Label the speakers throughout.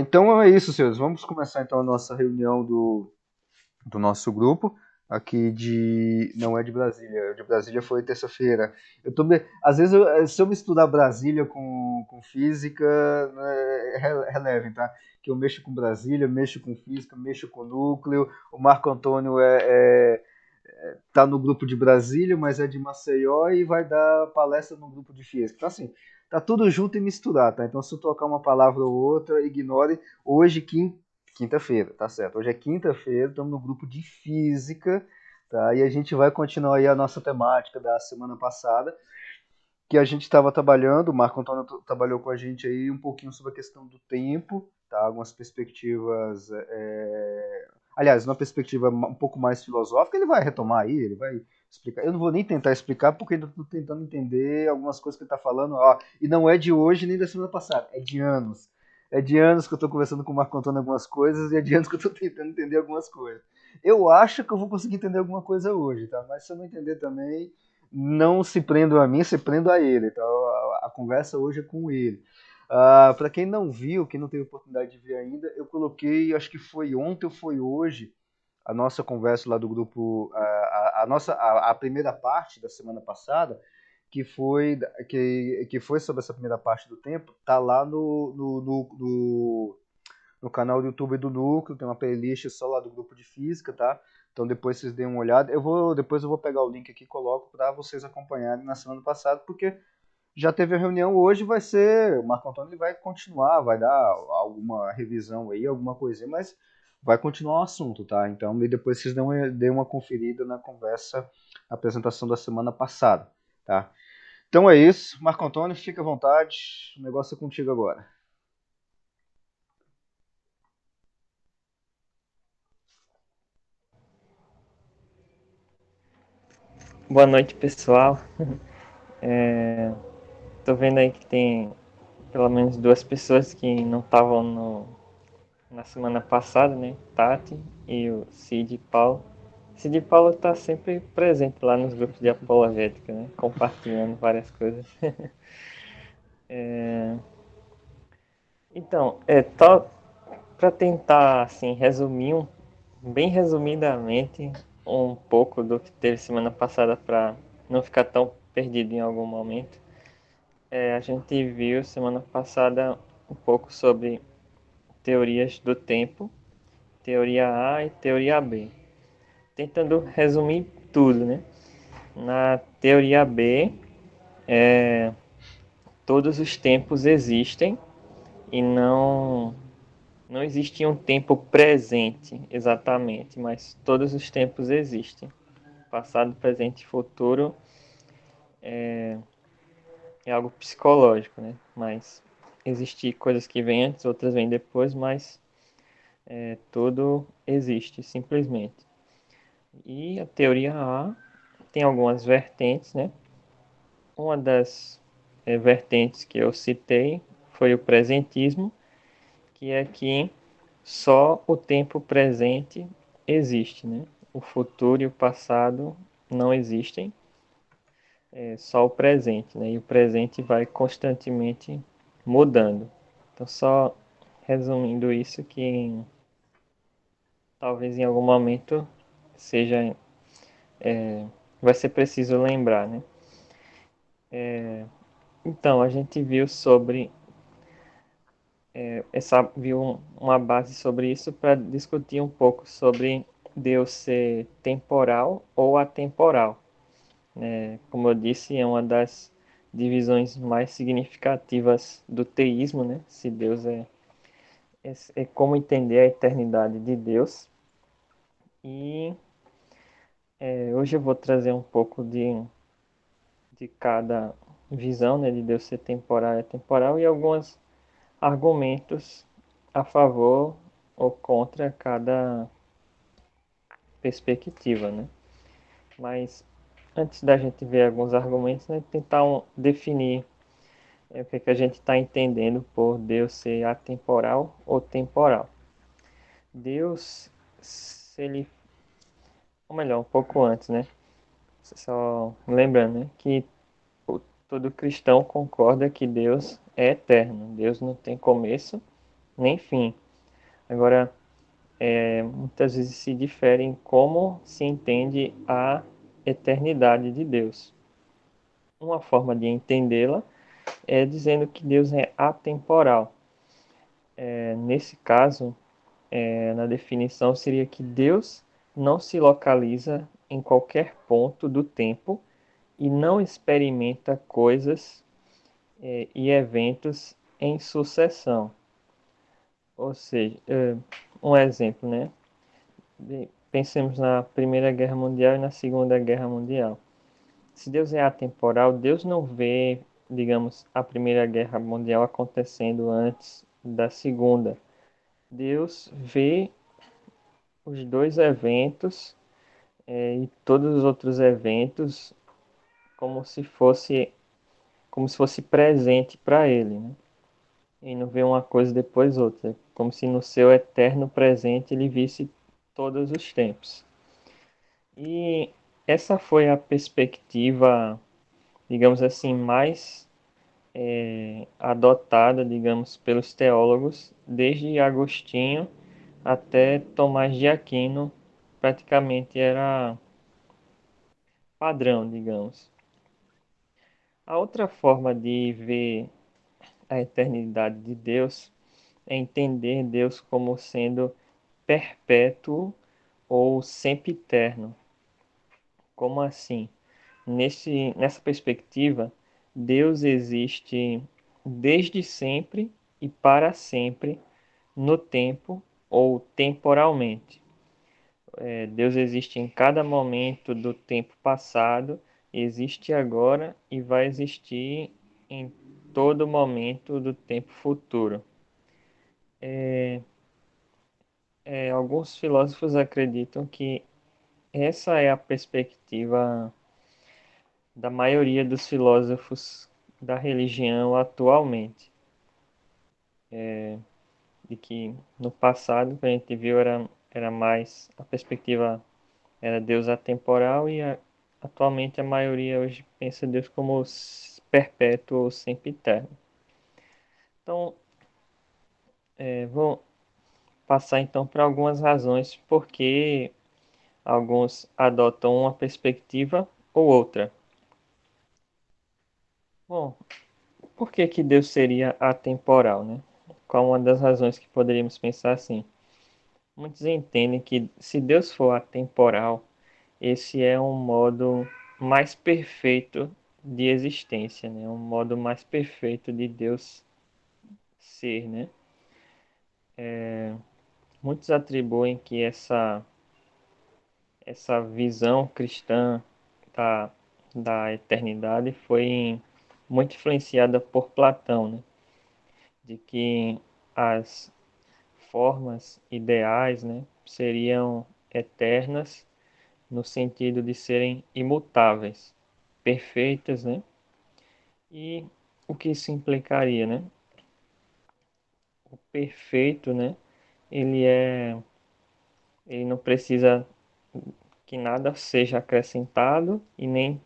Speaker 1: Então é isso, senhores. Vamos começar então a nossa reunião do nosso grupo aqui de não é de Brasília. De Brasília foi terça-feira. Às vezes se eu misturar Brasília com física, né, relevem, tá? Que eu mexo com Brasília, mexo com física, mexo com núcleo. O Marco Antônio tá no grupo de Brasília, mas é de Maceió e vai dar palestra no grupo de física. Então, assim, tá tudo junto e misturado, tá? Então, se eu tocar uma palavra ou outra, ignore. Hoje, quinta-feira, tá certo? Hoje é quinta-feira, estamos no grupo de física, tá? E a gente vai continuar aí a nossa temática da semana passada, que a gente estava trabalhando, o Marco Antônio trabalhou com a gente aí um pouquinho sobre a questão do tempo, tá? Algumas perspectivas, aliás, uma perspectiva um pouco mais filosófica, ele vai retomar aí, ele vai explicar. Eu não vou nem tentar explicar porque ainda estou tentando entender algumas coisas que ele está falando, ó, e não é de hoje nem da semana passada, é de anos. É de anos que eu estou conversando com o Marco Antônio algumas coisas e é de anos que eu estou tentando entender algumas coisas. Eu acho que eu vou conseguir entender alguma coisa hoje, tá? Mas se eu não entender também, não se prendo a mim, se prendo a ele. Então a conversa hoje é com ele. Para quem não viu, quem não teve oportunidade de ver ainda, eu coloquei, acho que foi ontem ou foi hoje, a nossa conversa lá do grupo, a primeira parte da semana passada, que foi sobre essa primeira parte do tempo, tá lá no canal do YouTube do Núcleo, tem uma playlist só lá do grupo de física, tá? Então depois vocês deem uma olhada. Depois eu vou pegar o link aqui e coloco para vocês acompanharem na semana passada, porque já teve a reunião hoje, vai ser, o Marco Antônio ele vai continuar, vai dar alguma revisão aí, alguma coisinha, mas vai continuar o assunto, tá? Então e depois vocês dêem uma conferida na conversa, na apresentação da semana passada, tá? Então é isso, Marco Antônio, fica à vontade, o negócio é contigo agora.
Speaker 2: Boa noite, pessoal. Tô vendo aí que tem pelo menos duas pessoas que não estavam na semana passada, né? Tati e o Cid Paulo. Cid Paulo tá sempre presente lá nos grupos de apologética, né? Compartilhando várias coisas. Então, para tentar assim resumir bem resumidamente um pouco do que teve semana passada para não ficar tão perdido em algum momento. A gente viu semana passada um pouco sobre teorias do tempo, teoria A e teoria B. Tentando resumir tudo, né? Na teoria B, todos os tempos existem e não existe um tempo presente exatamente, mas todos os tempos existem. Passado, presente e futuro é algo psicológico, né? Mas existem coisas que vêm antes, outras vêm depois, mas tudo existe simplesmente. E a teoria A tem algumas vertentes, né? Uma das vertentes que eu citei foi o presentismo, que é que só o tempo presente existe, né? O futuro e o passado não existem, é só o presente, né? E o presente vai constantemente mudando. Então, só resumindo isso, que talvez em algum momento seja, vai ser preciso lembrar, né? Então, a gente viu sobre viu uma base sobre isso para discutir um pouco sobre Deus ser temporal ou atemporal. Como eu disse, é uma das divisões mais significativas do teísmo, né? Se Deus é como entender a eternidade de Deus. E hoje eu vou trazer um pouco de cada visão, né, de Deus ser temporal e atemporal e alguns argumentos a favor ou contra cada perspectiva, né? Mas antes da gente ver alguns argumentos, né, tentar definir o que, é que a gente está entendendo por Deus ser atemporal ou temporal. Deus, se ele, ou melhor, um pouco antes, né? Só lembrando, né, que todo cristão concorda que Deus é eterno. Deus não tem começo nem fim. Agora, muitas vezes se difere em como se entende a eternidade de Deus. Uma forma de entendê-la é dizendo que Deus é atemporal. Nesse caso, na definição, seria que Deus não se localiza em qualquer ponto do tempo e não experimenta coisas e eventos em sucessão. Ou seja, um exemplo, né? Pensemos na Primeira Guerra Mundial e na Segunda Guerra Mundial. Se Deus é atemporal, Deus não vê, digamos, a Primeira Guerra Mundial acontecendo antes da Segunda. Deus vê os dois eventos e todos os outros eventos como se fosse presente para ele, né? E não vê uma coisa depois outra, como se no seu eterno presente ele visse todos os tempos. E essa foi a perspectiva, digamos assim, mais adotada, digamos, pelos teólogos, desde Agostinho até Tomás de Aquino, praticamente era padrão, digamos. A outra forma de ver a eternidade de Deus é entender Deus como sendo perpétuo ou sempiterno. Como assim? Nessa perspectiva, Deus existe desde sempre e para sempre no tempo ou temporalmente. Deus existe em cada momento do tempo passado, existe agora e vai existir em todo momento do tempo futuro. Alguns filósofos acreditam que essa é a perspectiva da maioria dos filósofos da religião atualmente, de que no passado que a gente viu era mais a perspectiva era Deus atemporal e atualmente a maioria hoje pensa Deus como perpétuo ou sempre eterno. Então, vou passar então para algumas razões por que alguns adotam uma perspectiva ou outra. Bom, por que que Deus seria atemporal, né? Qual uma das razões que poderíamos pensar assim? Muitos entendem que se Deus for atemporal, esse é um modo mais perfeito de existência, né? Um modo mais perfeito de Deus ser, né? Muitos atribuem que essa visão cristã da, da eternidade foi muito influenciada por Platão, né? De que as formas ideais, né, seriam eternas no sentido de serem imutáveis, perfeitas, né? E o que isso implicaria, né? O perfeito, né? Ele ele não precisa que nada seja acrescentado e nem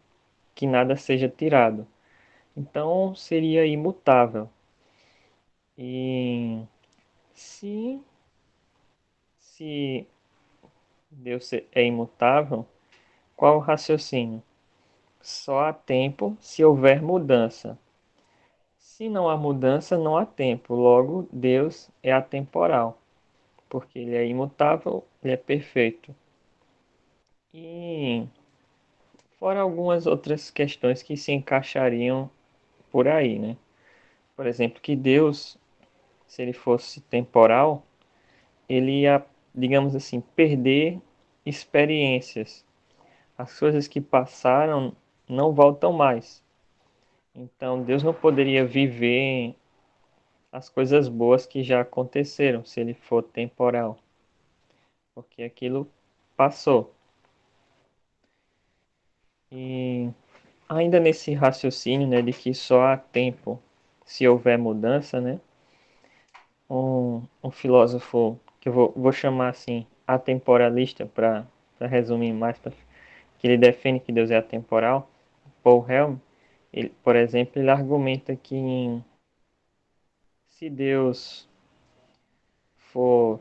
Speaker 2: que nada seja tirado. Então seria imutável. E se se Deus é imutável, qual o raciocínio? Só há tempo se houver mudança. Se não há mudança, não há tempo. Logo, Deus é atemporal, porque ele é imutável, ele é perfeito. E fora algumas outras questões que se encaixariam por aí, né? Por exemplo, que Deus, se ele fosse temporal, ele ia, digamos assim, perder experiências. As coisas que passaram não voltam mais. Então, Deus não poderia viver as coisas boas que já aconteceram, se ele for temporal, porque aquilo passou. E ainda nesse raciocínio, né, de que só há tempo se houver mudança, né, um filósofo que eu vou chamar assim, atemporalista, para resumir mais, que ele defende que Deus é atemporal, Paul Helm, ele, por exemplo, ele argumenta que se Deus for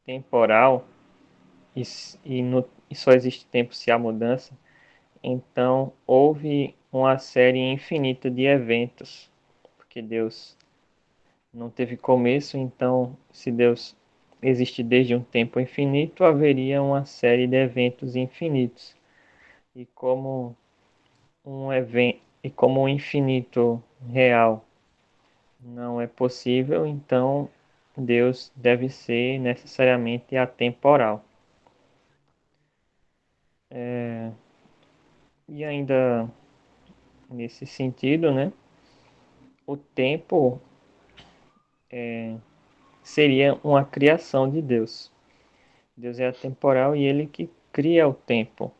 Speaker 2: temporal e só existe tempo se há mudança, então houve uma série infinita de eventos, porque Deus não teve começo, então se Deus existe desde um tempo infinito, haveria uma série de eventos infinitos. E como o infinito real não é possível, então Deus deve ser necessariamente atemporal. E ainda nesse sentido, né, o tempo seria uma criação de Deus. Deus é atemporal e ele que cria o tempo.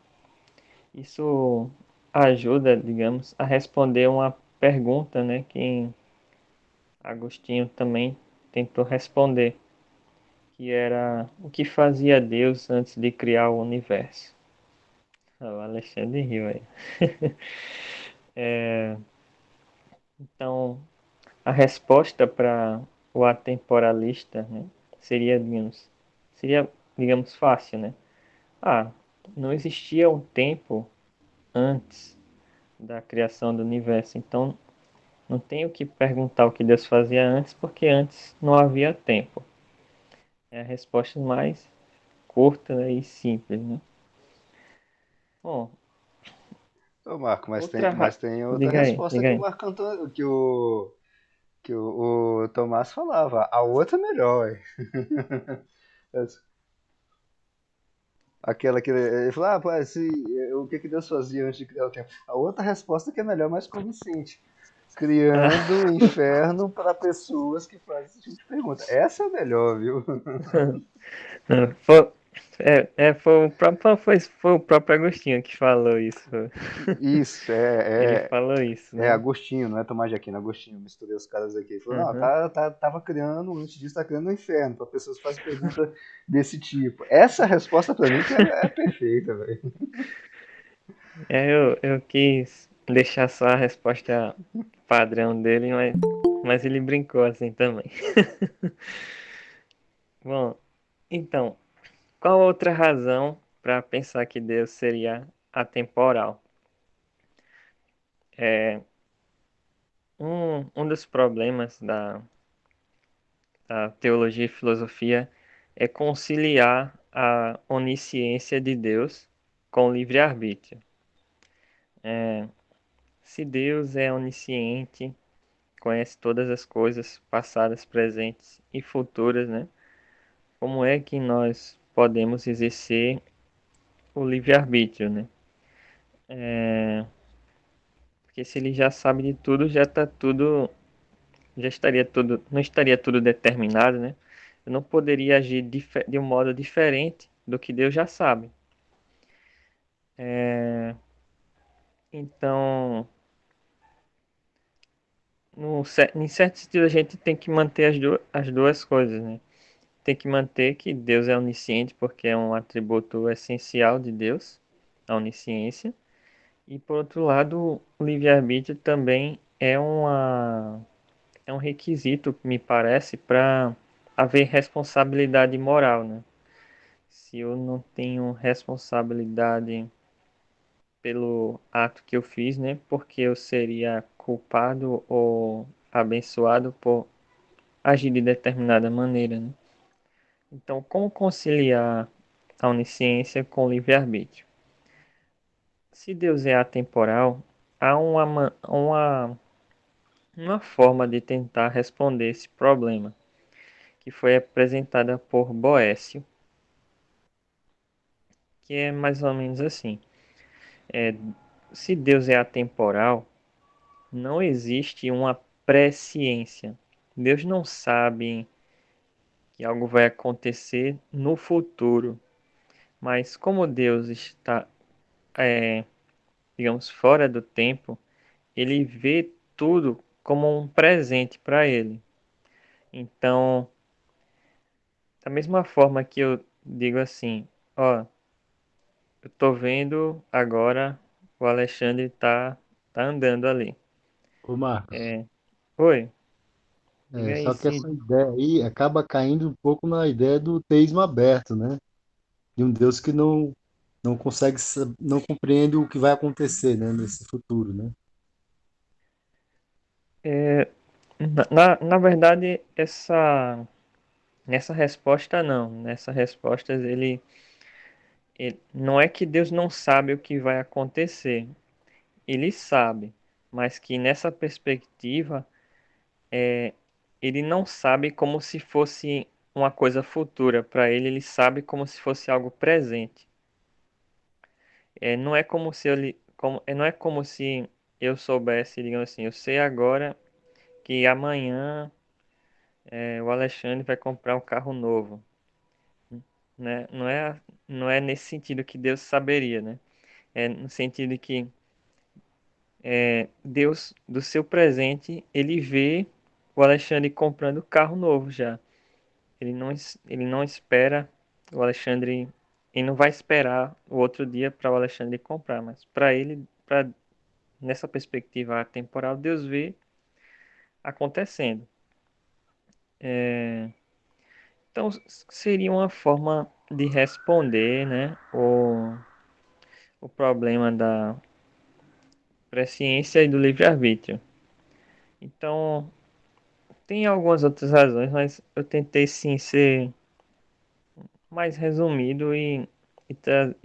Speaker 2: Isso ajuda, digamos, a responder uma pergunta, né, que Agostinho também tentou responder, que era o que fazia Deus antes de criar o universo. O Alexandre riu aí. Então, a resposta para o atemporalista, né, seria, digamos, fácil, né? Ah, não existia um tempo antes da criação do universo, então não tenho que perguntar o que Deus fazia antes, porque antes não havia tempo. É a resposta mais curta, né, e simples, né? Bom,
Speaker 1: Ô, Marco,
Speaker 2: outra...
Speaker 1: mas tem outra
Speaker 2: Diga aí,
Speaker 1: resposta
Speaker 2: diga
Speaker 1: que o
Speaker 2: aí.
Speaker 1: Marco Antônio, o Tomás falava. A outra é melhor, ué. Aquela que ele falou, pô, o que que Deus fazia antes de criar o tempo? A outra resposta que é melhor, mais convincente. Criando o inferno para pessoas que fazem esse tipo de pergunta. Essa é a melhor, viu?
Speaker 2: Foi, foi o próprio Agostinho que falou isso.
Speaker 1: Isso,
Speaker 2: Ele falou isso,
Speaker 1: é
Speaker 2: né?
Speaker 1: Agostinho, não é Tomás de Aquino, Agostinho, misturei os caras aqui. Ele falou, não,
Speaker 2: Uhum.
Speaker 1: tava criando, antes disso, tá criando o inferno, para pessoas que fazem pergunta desse tipo. Essa resposta para mim que é perfeita, velho.
Speaker 2: Eu quis deixar só a resposta padrão dele, mas ele brincou assim também. Bom, então, qual outra razão para pensar que Deus seria atemporal? Um dos problemas da teologia e filosofia é conciliar a onisciência de Deus com o livre-arbítrio. Se Deus é onisciente, conhece todas as coisas, passadas, presentes e futuras, né? Como é que nós podemos exercer o livre-arbítrio, né? Porque se ele já sabe de tudo, já estaria tudo, não estaria tudo determinado, né? Eu não poderia agir de um modo diferente do que Deus já sabe. Então, em certo sentido, a gente tem que manter as duas coisas, né? Tem que manter que Deus é onisciente, porque é um atributo essencial de Deus, a onisciência. E por outro lado, o livre-arbítrio também é um requisito, me parece, para haver responsabilidade moral, né? Se eu não tenho responsabilidade pelo ato que eu fiz, né? Porque eu seria culpado ou abençoado por agir de determinada maneira, né? Então, como conciliar a onisciência com o livre-arbítrio? Se Deus é atemporal, há uma forma de tentar responder esse problema, que foi apresentada por Boécio, que é mais ou menos assim. É, se Deus é atemporal, não existe uma presciência. Deus não sabe que algo vai acontecer no futuro, mas como Deus está, digamos, fora do tempo, ele vê tudo como um presente para ele. Então, da mesma forma que eu digo assim, ó, eu tô vendo agora o Alexandre tá andando ali.
Speaker 3: Ô Marcos,
Speaker 2: É, oi, Diga aí,
Speaker 3: Só que essa
Speaker 2: Cid.
Speaker 3: ideia aí acaba caindo um pouco na ideia do teísmo aberto, né? De um Deus que não consegue, não compreende o que vai acontecer, né, nesse futuro, né?
Speaker 2: É, na verdade, nessa resposta não. Nessa resposta não é que Deus não sabe o que vai acontecer. Ele sabe, mas que nessa perspectiva ele não sabe como se fosse uma coisa futura. Para ele, ele sabe como se fosse algo presente. Não é como se não é como se eu soubesse, digamos assim, eu sei agora que amanhã o Alexandre vai comprar um carro novo, né? Não é nesse sentido que Deus saberia, né? É no sentido de que Deus, do seu presente, ele vê o Alexandre comprando carro novo já. Ele não espera o Alexandre, ele não vai esperar o outro dia para o Alexandre comprar, mas para ele, nessa perspectiva temporal, Deus vê acontecendo. Então, seria uma forma de responder, né, o problema da presciência e do livre-arbítrio. Então, tem algumas outras razões, mas eu tentei sim ser mais resumido e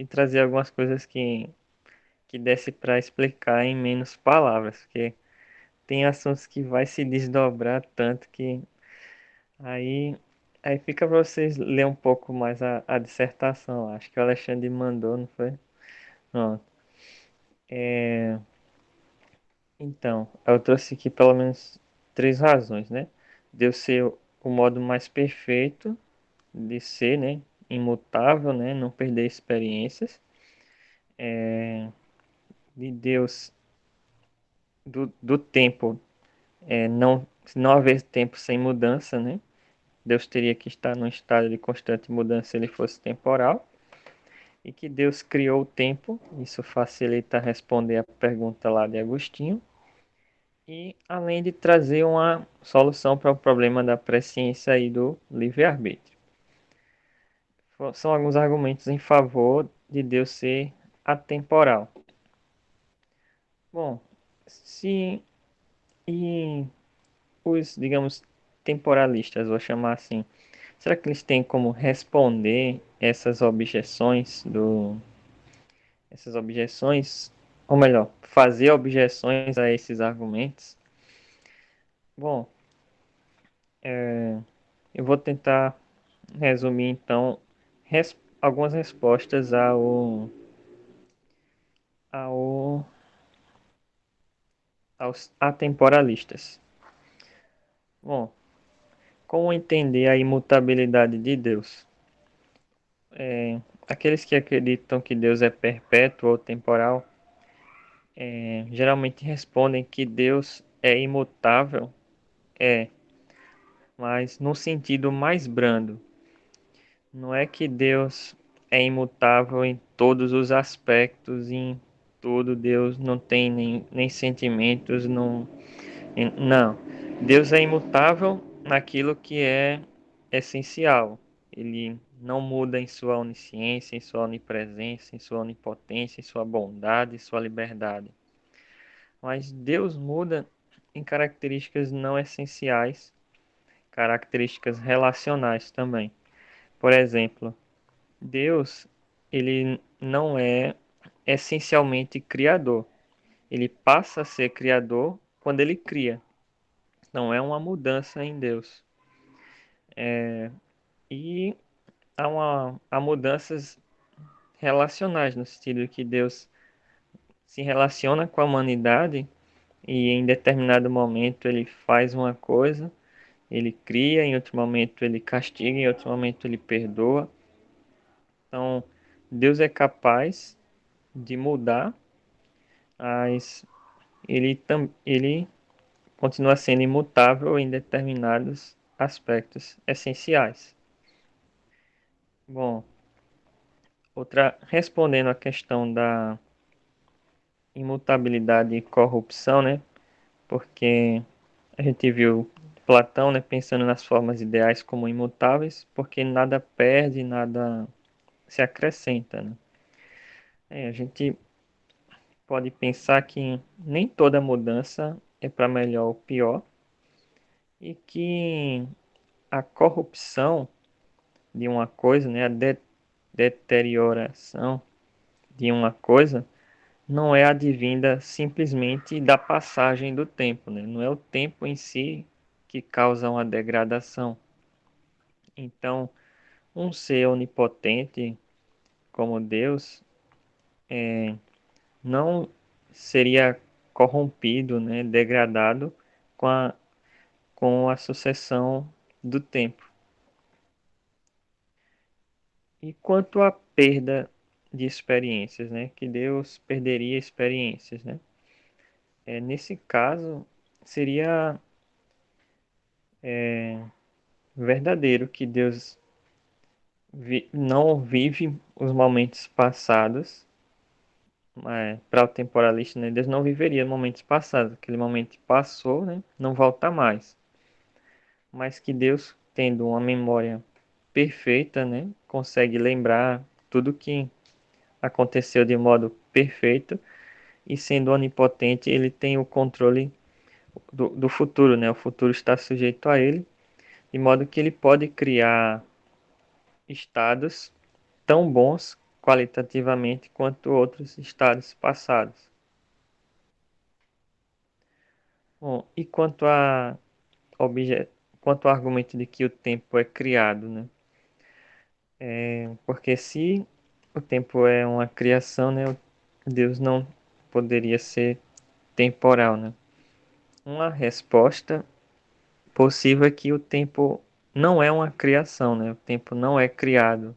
Speaker 2: trazer algumas coisas que desse para explicar em menos palavras, porque tem assuntos que vai se desdobrar tanto que aí, aí fica para vocês ler um pouco mais a dissertação. Acho que o Alexandre mandou, não foi? Pronto. Então, eu trouxe aqui pelo menos três razões, né? Deus ser o modo mais perfeito de ser, né? Imutável, né? Não perder experiências. De Deus, do tempo, se não haver tempo sem mudança, né? Deus teria que estar num estado de constante mudança se ele fosse temporal. E que Deus criou o tempo, isso facilita responder a pergunta lá de Agostinho. E além de trazer uma solução para o problema da presciência e do livre-arbítrio. São alguns argumentos em favor de Deus ser atemporal. Bom, se e os, digamos, temporalistas, vou chamar assim, será que eles têm como responder essas objeções, ou melhor, fazer objeções a esses argumentos? Bom, eu vou tentar resumir então algumas respostas ao, aos atemporalistas. Bom, como entender a imutabilidade de Deus? Aqueles que acreditam que Deus é perpétuo ou temporal, geralmente respondem que Deus é imutável, é, mas no sentido mais brando. Não é que Deus é imutável em todos os aspectos, em tudo. Deus não tem nem sentimentos, não. Deus é imutável naquilo que é essencial. Ele não muda em sua onisciência, em sua onipresença, em sua onipotência, em sua bondade, em sua liberdade. Mas Deus muda em características não essenciais, características relacionais também. Por exemplo, Deus, ele não é essencialmente criador. Ele passa a ser criador quando ele cria. Não é uma mudança em Deus. E há mudanças relacionais, no sentido que Deus se relaciona com a humanidade e em determinado momento ele faz uma coisa, ele cria, em outro momento ele castiga, em outro momento ele perdoa. Então, Deus é capaz de mudar, mas ele continua sendo imutável em determinados aspectos essenciais. Bom, respondendo à questão da imutabilidade e corrupção, né? Porque a gente viu Platão, né, pensando nas formas ideais como imutáveis, porque nada perde, nada se acrescenta, né? A gente pode pensar que nem toda mudança é para melhor ou pior, e que a corrupção de uma coisa, né, deterioração de uma coisa, não é advinda simplesmente da passagem do tempo, né? Não é o tempo em si que causa uma degradação. Então, um ser onipotente como Deus não seria corrompido, né, degradado com a sucessão do tempo. E quanto à perda de experiências, né, que Deus perderia experiências, né? Nesse caso, seria verdadeiro que Deus não vive os momentos passados. Para o temporalista, né, Deus não viveria momentos passados. Aquele momento passou, né, não volta mais. Mas que Deus, tendo uma memória perfeita, né, consegue lembrar tudo que aconteceu de modo perfeito, e sendo onipotente, ele tem o controle do futuro, né? O futuro está sujeito a ele, de modo que ele pode criar estados tão bons qualitativamente quanto outros estados passados. Bom, e obje... quanto ao argumento de que o tempo é criado, né? Porque se o tempo é uma criação, né? Deus não poderia ser temporal, né? Uma resposta possível é que o tempo não é uma criação, né? O tempo não é criado.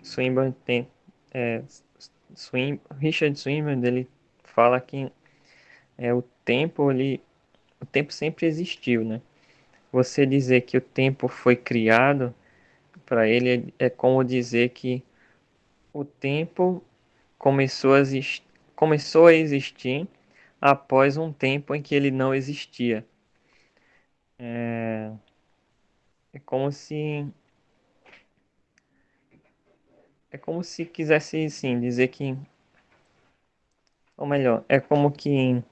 Speaker 2: Swinburne tem, é, Richard Swinburne, ele fala que o tempo sempre existiu, né? Você dizer que o tempo foi criado, para ele é como dizer que o tempo começou a existir após um tempo em que ele não existia. É como se é como se quisesse sim dizer que, ou melhor, é como que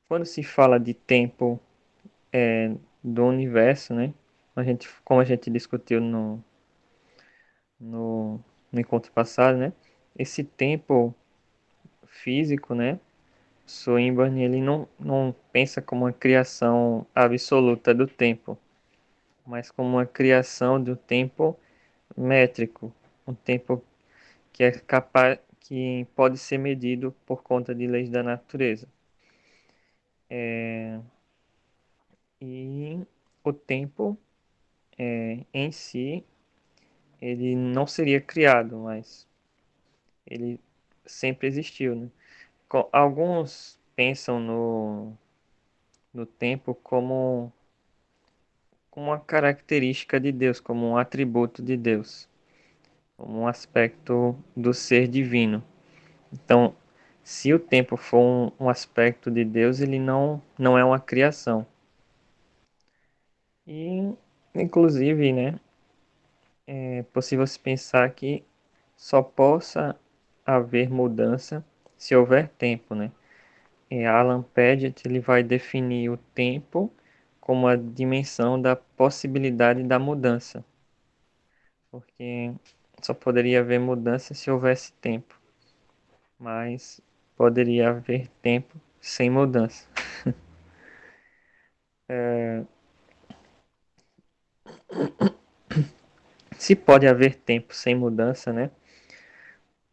Speaker 2: quando se fala de tempo do universo, né? Como a gente discutiu no, no encontro passado, né? Esse tempo físico, né? Swinburne ele não pensa como uma criação absoluta do tempo, mas como uma criação do tempo métrico, um tempo que é capaz, que pode ser medido por conta de leis da natureza. E o tempo em si ele não seria criado, mas ele sempre existiu, né? Alguns pensam no tempo como uma característica de Deus, como um atributo de Deus, como um aspecto do ser divino. Então, se o tempo for um aspecto de Deus, ele não é uma criação. E, inclusive, né, é possível se pensar que só possa haver mudança se houver tempo, né? Alan Paget ele vai definir o tempo como a dimensão da possibilidade da mudança, porque só poderia haver mudança se houvesse tempo, mas poderia haver tempo sem mudança. Se pode haver tempo sem mudança, né?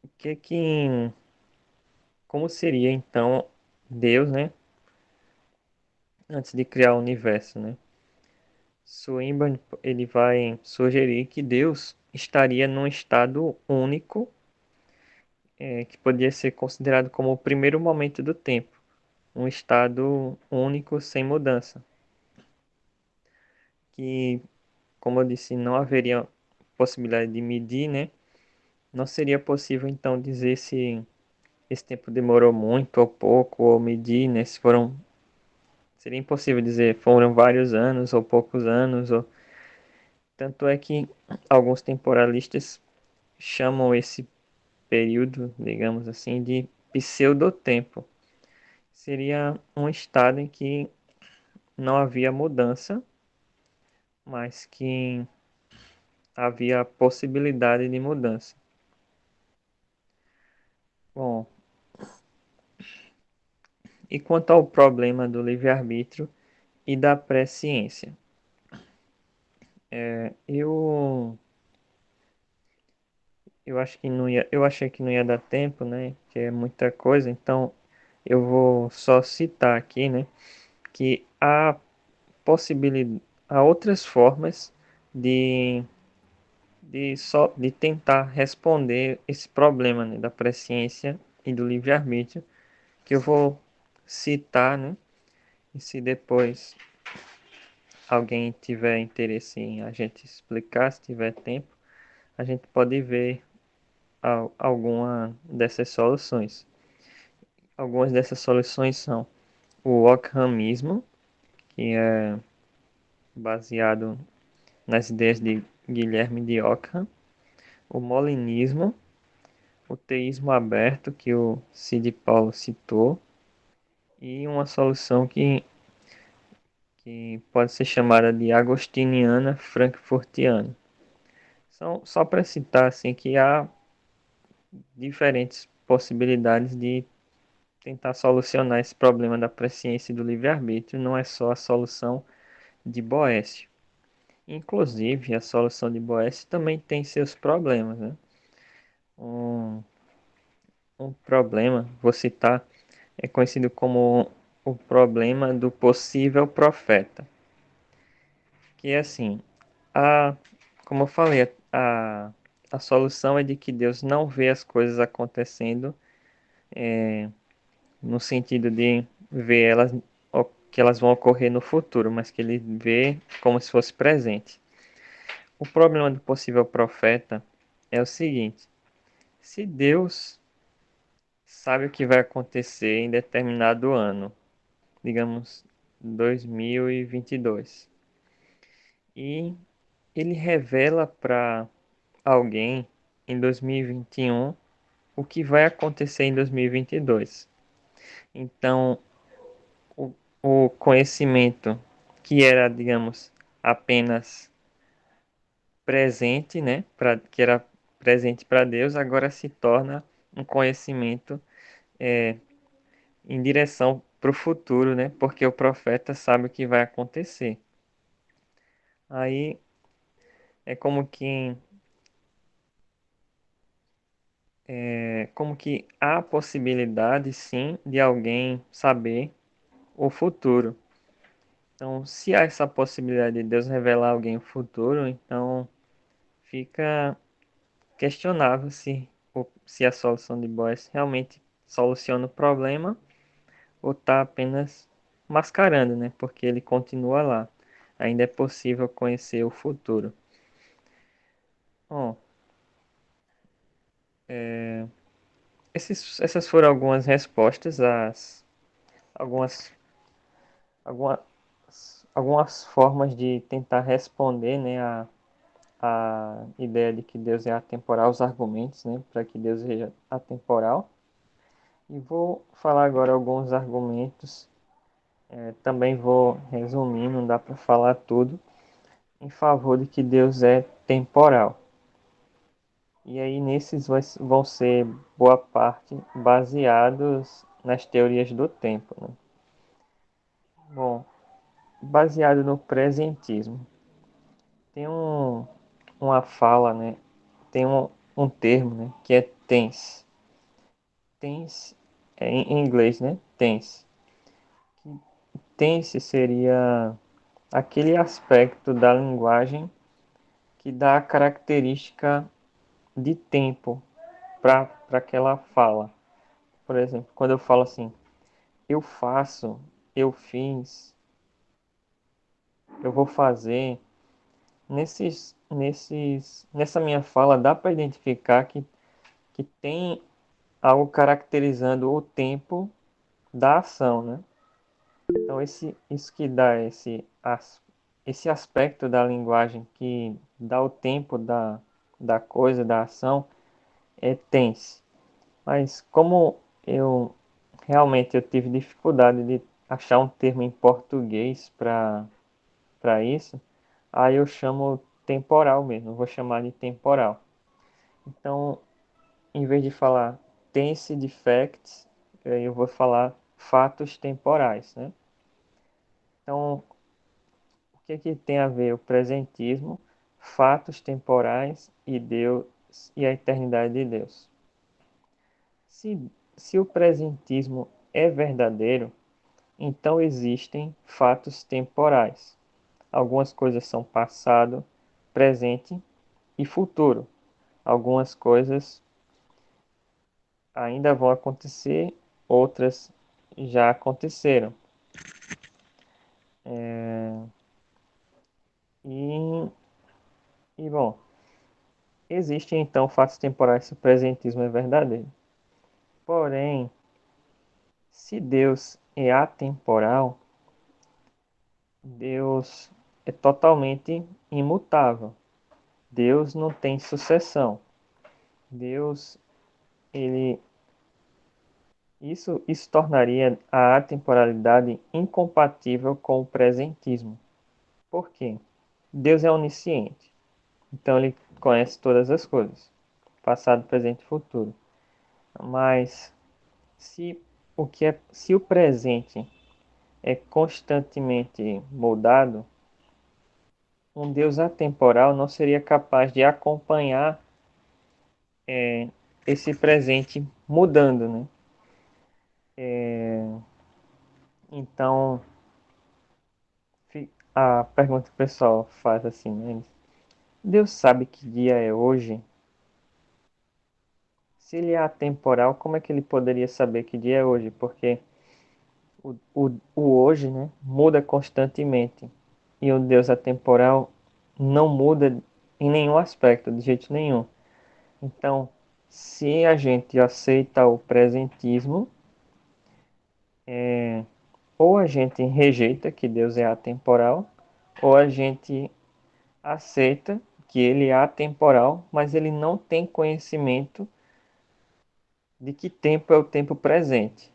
Speaker 2: O que que, como seria então Deus, né? Antes de criar o universo, né? Swinburne ele vai sugerir que Deus estaria num estado único, que podia ser considerado como o primeiro momento do tempo, um estado único sem mudança, que, como eu disse, não haveria possibilidade de medir, né? Não seria possível então dizer se esse tempo demorou muito ou pouco, ou medir, né? Se foram, seria impossível dizer foram vários anos ou poucos anos, ou tanto é que alguns temporalistas chamam esse período, digamos assim, de pseudotempo. Seria um estado em que não havia mudança, mas que havia possibilidade de mudança. Bom, e quanto ao problema do livre-arbítrio e da presciência? Eu acho que não ia, eu achei que não ia dar tempo, né? Que é muita coisa, então eu vou só citar aqui, né? Que há outras formas de, de tentar responder esse problema, né, da presciência e do livre-arbítrio, que eu vou citar, né? E se depois alguém tiver interesse em a gente explicar, se tiver tempo, a gente pode ver alguma dessas soluções. Algumas dessas soluções são o Ockhamismo, que é baseado nas ideias de Guilherme de Ockham, o Molinismo, o teísmo aberto, que o Cid Paulo citou, e uma solução que pode ser chamada de agostiniana frankfurtiana. São só para citar assim que há diferentes possibilidades de tentar solucionar esse problema da presciência e do livre-arbítrio, não é só a solução de Boécio. Inclusive, a solução de Boécio também tem seus problemas, né? Um, um problema, vou citar, é conhecido como o problema do possível profeta. Que é assim, a, como eu falei, a solução é de que Deus não vê as coisas acontecendo no sentido de ver elas que elas vão ocorrer no futuro, mas que ele vê como se fosse presente. O problema do possível profeta é o seguinte: se Deus sabe o que vai acontecer em determinado ano, digamos 2022, e ele revela para alguém em 2021 o que vai acontecer em 2022. Então, o, o conhecimento que era, digamos, apenas presente, né, que era presente para Deus, agora se torna um conhecimento em direção para o futuro, né, porque o profeta sabe o que vai acontecer. Aí é como que há possibilidade, sim, de alguém saber o futuro. Então, se há essa possibilidade de Deus revelar a alguém o futuro, então fica questionável se a solução de Boyce realmente soluciona o problema ou está apenas mascarando, né? Porque ele continua lá. Ainda é possível conhecer o futuro. Bom, essas foram algumas respostas às algumas, algumas, algumas formas de tentar responder, né, a ideia de que Deus é atemporal, os argumentos, né, para que Deus seja atemporal. E vou falar agora alguns argumentos. Também vou resumir, não dá para falar tudo, em favor de que Deus é temporal. E aí nesses vão ser boa parte baseados nas teorias do tempo, né? Bom, baseado no presentismo. Tem uma fala, né? Tem um termo, né? Que é tense. Tense é em inglês, né? Tense. Tense seria aquele aspecto da linguagem que dá a característica de tempo para aquela fala. Por exemplo, quando eu falo assim, eu faço, eu fiz, eu vou fazer, nessa minha fala dá para identificar que tem algo caracterizando o tempo da ação, né? Então, isso que dá esse aspecto da linguagem que dá o tempo da coisa, da ação, é tense. Mas como eu realmente eu tive dificuldade de achar um termo em português para isso, aí eu chamo temporal mesmo, eu vou chamar de temporal. Então, em vez de falar tense de facts, eu vou falar fatos temporais, né? Então, o que que tem a ver o presentismo, fatos temporais e Deus e a eternidade de Deus? Se o presentismo é verdadeiro, então existem fatos temporais. Algumas coisas são passado, presente e futuro. Algumas coisas ainda vão acontecer, outras já aconteceram. E, bom, existem então fatos temporais se o presentismo é verdadeiro. Porém, se Deus é atemporal, Deus é totalmente imutável. Deus não tem sucessão. Deus, ele isso tornaria a atemporalidade incompatível com o presentismo. Por quê? Deus é onisciente. Então ele conhece todas as coisas, passado, presente e futuro. Mas se o presente é constantemente moldado, um Deus atemporal não seria capaz de acompanhar esse presente mudando, né? Então, a pergunta que o pessoal faz assim, né? Deus sabe que dia é hoje? Se ele é atemporal, como é que ele poderia saber que dia é hoje? Porque o hoje, né, muda constantemente. E o Deus atemporal não muda em nenhum aspecto, de jeito nenhum. Então, se a gente aceita o presentismo, ou a gente rejeita que Deus é atemporal, ou a gente aceita que ele é atemporal, mas ele não tem conhecimento de que tempo é o tempo presente.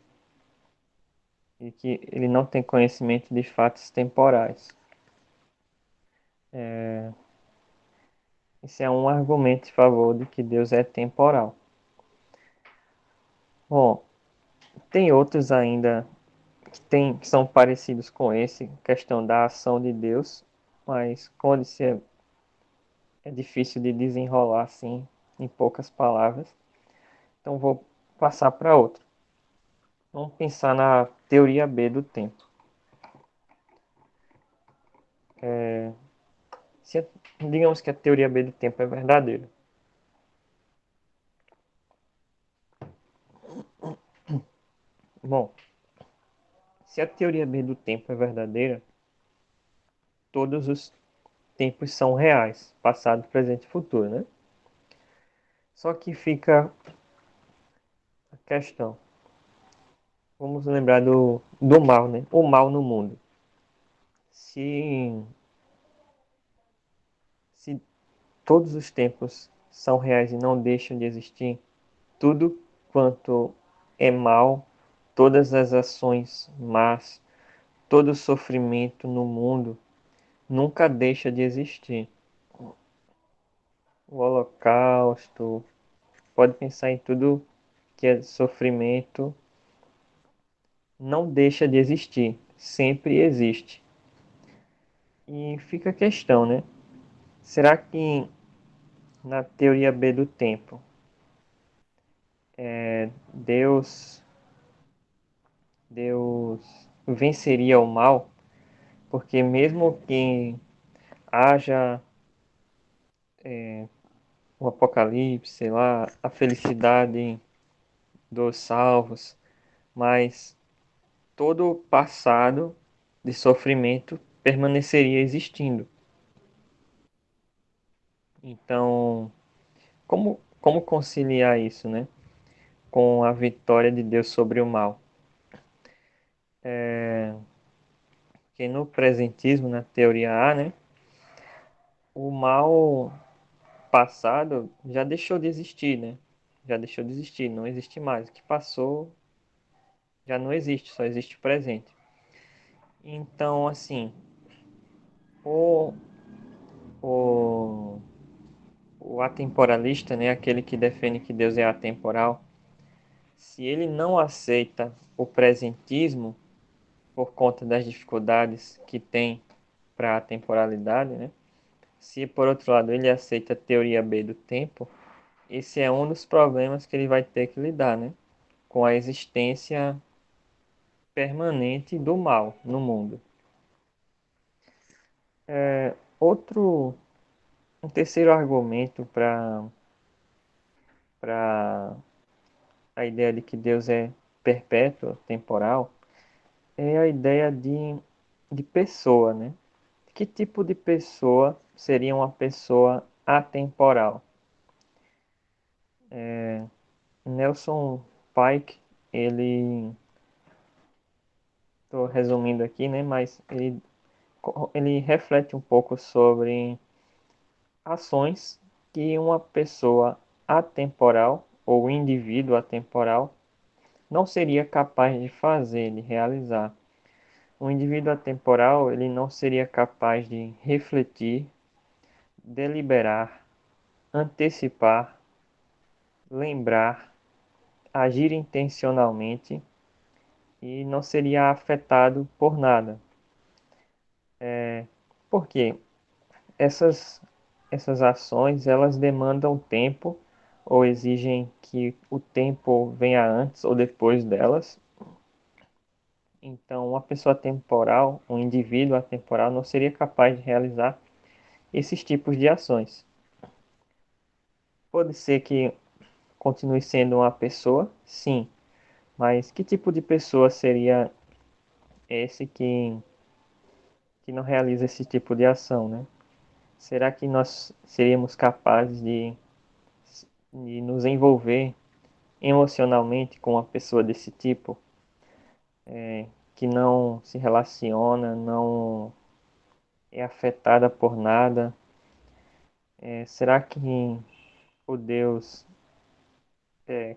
Speaker 2: E que ele não tem conhecimento de fatos temporais. Esse é um argumento em favor de que Deus é temporal. Bom, tem outros ainda que são parecidos com esse, questão da ação de Deus, mas como eu disse, é difícil de desenrolar assim em poucas palavras. Então vou passar para outro. Vamos pensar na teoria B do tempo. Se, digamos que a teoria B do tempo é verdadeira. Bom, se a teoria B do tempo é verdadeira, todos os tempos são reais, passado, presente e futuro, né? Só que fica a questão. Vamos lembrar do mal, né? O mal no mundo. Se, se todos os tempos são reais e não deixam de existir, tudo quanto é mal, todas as ações más, todo o sofrimento no mundo nunca deixa de existir. O Holocausto, pode pensar em tudo que é sofrimento, não deixa de existir, sempre existe. E fica a questão, né? Será que na teoria B do tempo, Deus, Deus venceria o mal? Porque mesmo que haja o apocalipse, sei lá, a felicidade dos salvos, mas todo o passado de sofrimento permaneceria existindo. Então, como conciliar isso, né? com a vitória de Deus sobre o mal. Porque no presentismo, na teoria A, né, o mal passado já deixou de existir, né? Já deixou de existir, não existe mais. O que passou já não existe, só existe o presente. Então, assim, o, o, o atemporalista, né, aquele que defende que Deus é atemporal, se ele não aceita o presentismo por conta das dificuldades que tem para a temporalidade, né? Se por outro lado ele aceita a teoria B do tempo, esse é um dos problemas que ele vai ter que lidar, né? Com a existência permanente do mal no mundo. Um terceiro argumento para a ideia de que Deus é perpétuo, temporal, é a ideia de pessoa, né? Que tipo de pessoa seria uma pessoa atemporal? Nelson Pike, ele, estou resumindo aqui, né? Mas ele reflete um pouco sobre ações que uma pessoa atemporal ou indivíduo atemporal não seria capaz de fazer, de realizar. Um indivíduo atemporal, ele não seria capaz de refletir, deliberar, antecipar, lembrar, agir intencionalmente e não seria afetado por nada. Por quê? Essas, essas ações, elas demandam tempo ou exigem que o tempo venha antes ou depois delas. Então, uma pessoa temporal, um indivíduo atemporal, não seria capaz de realizar esses tipos de ações. Pode ser que continue sendo uma pessoa, sim, mas que tipo de pessoa seria esse que não realiza esse tipo de ação, né? Será que nós seríamos capazes de nos envolver emocionalmente com uma pessoa desse tipo, que não se relaciona, não é afetada por nada? Será que o Deus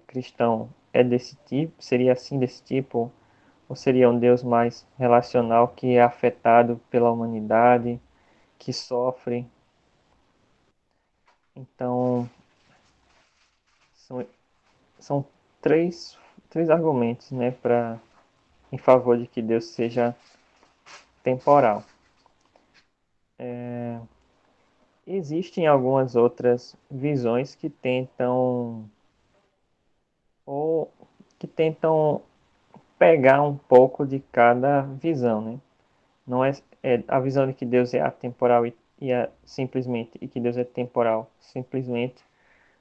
Speaker 2: cristão é desse tipo? Seria assim desse tipo? Ou seria um Deus mais relacional que é afetado pela humanidade, que sofre? Então, são, são três argumentos, né, em favor de que Deus seja temporal. Existem algumas outras visões ou que tentam pegar um pouco de cada visão, né? Não é a visão de que Deus é atemporal simplesmente e que Deus é temporal simplesmente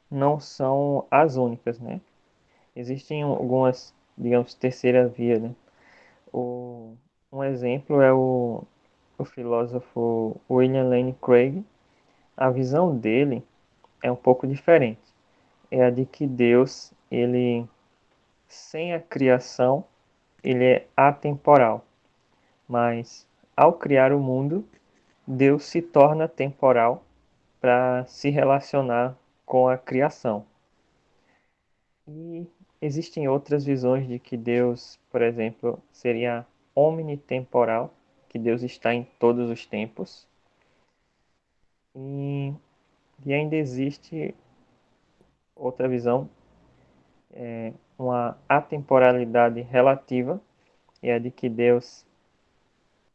Speaker 2: não são as únicas, né? Existem algumas, digamos, terceira via, né? O, um exemplo é o filósofo William Lane Craig. A visão dele é um pouco diferente. É a de que Deus, ele, sem a criação, ele é atemporal. Mas, ao criar o mundo, Deus se torna temporal para se relacionar com a criação. E existem outras visões de que Deus, por exemplo, seria omnitemporal, que Deus está em todos os tempos. E, e ainda existe outra visão, uma atemporalidade relativa, é a de que Deus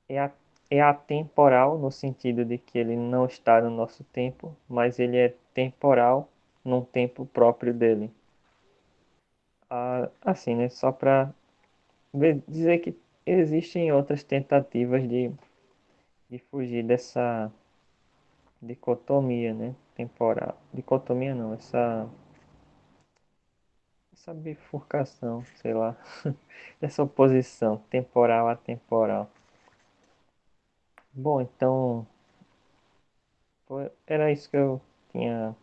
Speaker 2: é, é atemporal no sentido de que ele não está no nosso tempo, mas ele é temporal num tempo próprio dele. Assim, né? Só para dizer que existem outras tentativas de fugir dessa dicotomia, né? Temporal. Dicotomia não, essa bifurcação, sei lá, essa oposição temporal a temporal. Bom, então era isso que eu tinha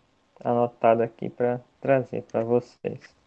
Speaker 2: anotado aqui para trazer para vocês.